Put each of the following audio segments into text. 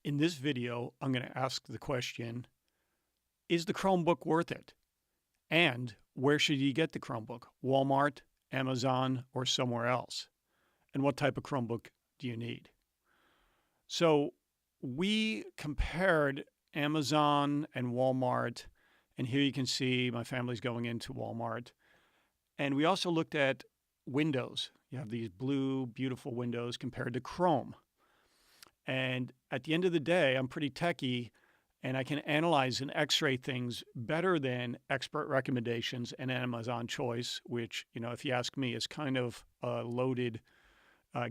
In this video, I'm going to ask the question, is the Chromebook worth it? And where should you get the Chromebook? Walmart, Amazon, or somewhere else? And what type of Chromebook do you need? So we compared Amazon and Walmart, and here you can see my family's going into Walmart. And we also looked at Windows. You have these blue, beautiful windows compared to Chrome. And at the end of the day, I'm pretty techie, and I can analyze and x-ray things better than expert recommendations and Amazon choice, which, if you ask me, is kind of a loaded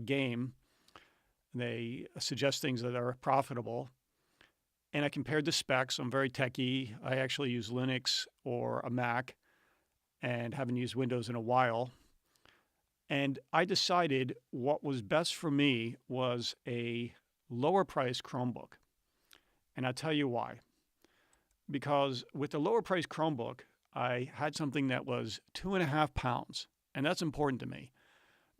game. They suggest things that are profitable. And I compared the specs. I'm very techie. I actually use Linux or a Mac and haven't used Windows in a while. And I decided what was best for me was a lower price Chromebook. And I'll tell you why. Because with the lower price Chromebook, I had something that was 2.5 pounds. And that's important to me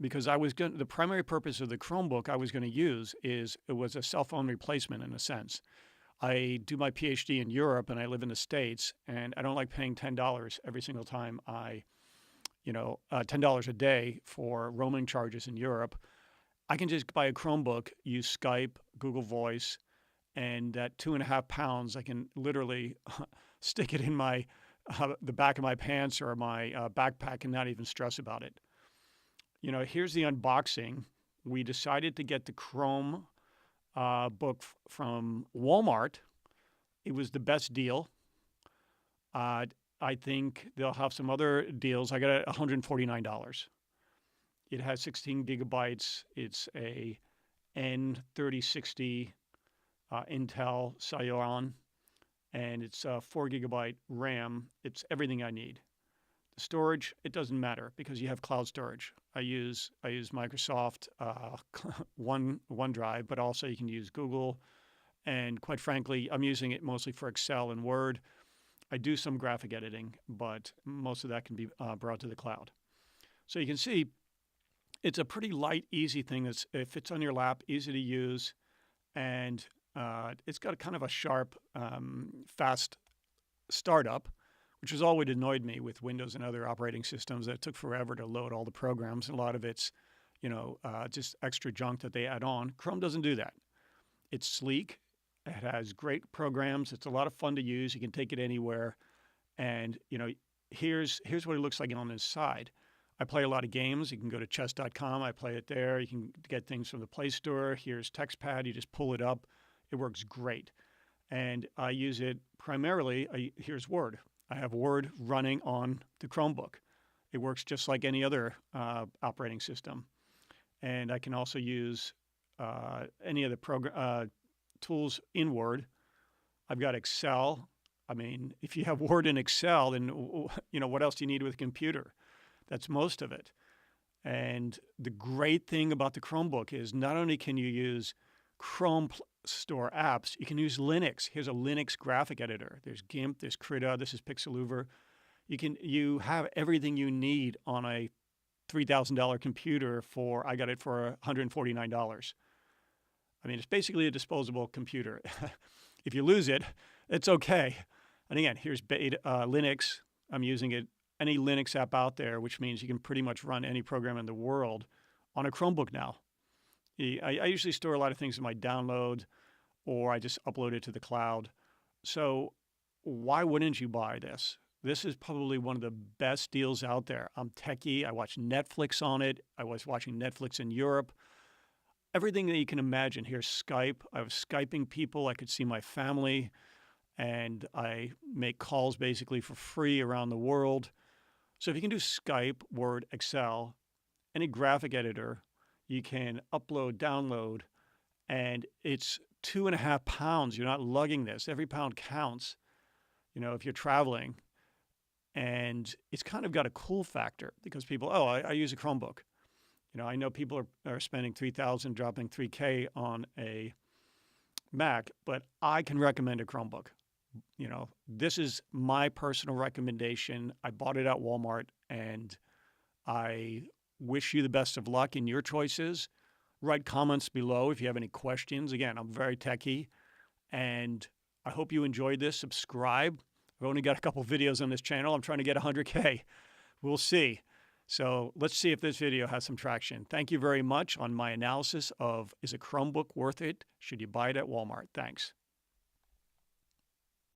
because the primary purpose of the Chromebook I was going to use it was a cell phone replacement in a sense. I do my PhD in Europe and I live in the States, and I don't like paying $10 every single time $10 a day for roaming charges in Europe. I can just buy a Chromebook, use Skype, Google Voice, and at 2.5 pounds, I can literally stick it in the back of my pants or my backpack and not even stress about it. Here's the unboxing. We decided to get the Chrome book from Walmart. It was the best deal. I think they'll have some other deals. I got it at $149. It has 16 gigabytes. It's a N3060 Intel Celeron, and it's 4 gigabyte RAM. It's everything I need. The storage, it doesn't matter because you have cloud storage. I use Microsoft OneDrive, but also you can use Google. And quite frankly, I'm using it mostly for Excel and Word. I do some graphic editing, but most of that can be brought to the cloud. So you can see it's a pretty light, easy thing. It fits on your lap, easy to use, and it's got a kind of a sharp, fast startup, which has always annoyed me with Windows and other operating systems. That it took forever to load all the programs. And a lot of it's, just extra junk that they add on. Chrome doesn't do that. It's sleek. It has great programs. It's a lot of fun to use. You can take it anywhere. And, here's what it looks like on the side. I play a lot of games. You can go to chess.com. I play it there. You can get things from the Play Store. Here's TextPad. You just pull it up. It works great. And I use it primarily. Here's Word. I have Word running on the Chromebook. It works just like any other operating system. And I can also use any of the tools in Word. I've got Excel. I mean, if you have Word and Excel, then, what else do you need with a computer? That's most of it. And the great thing about the Chromebook is not only can you use Chrome Store apps, you can use Linux. Here's a Linux graphic editor. There's GIMP, there's Krita, this is Pixeloover. You have everything you need on a $3,000 computer I got it for $149. I mean, it's basically a disposable computer. If you lose it, it's okay. And again, here's Linux. I'm using it. Any Linux app out there, which means you can pretty much run any program in the world on a Chromebook now. I usually store a lot of things in my download, or I just upload it to the cloud. So why wouldn't you buy this? This is probably one of the best deals out there. I'm techie. I watch Netflix on it. I was watching Netflix in Europe. Everything that you can imagine. Here's Skype. I was Skyping people. I could see my family, and I make calls basically for free around the world. So if you can do Skype, Word, Excel, any graphic editor, you can upload, download, and it's 2.5 pounds. You're not lugging this. Every pound counts, if you're traveling. And it's kind of got a cool factor because people, I use a Chromebook. I know people are spending $3,000, dropping $3,000 on a Mac, but I can recommend a Chromebook. This is my personal recommendation. I bought it at Walmart, and I wish you the best of luck in your choices. Write comments below if you have any questions. Again, I'm very techie. And I hope you enjoyed this. Subscribe. I've only got a couple videos on this channel. I'm trying to get 100K. We'll see. So let's see if this video has some traction. Thank you very much on my analysis of, is a Chromebook worth it? Should you buy it at Walmart? Thanks.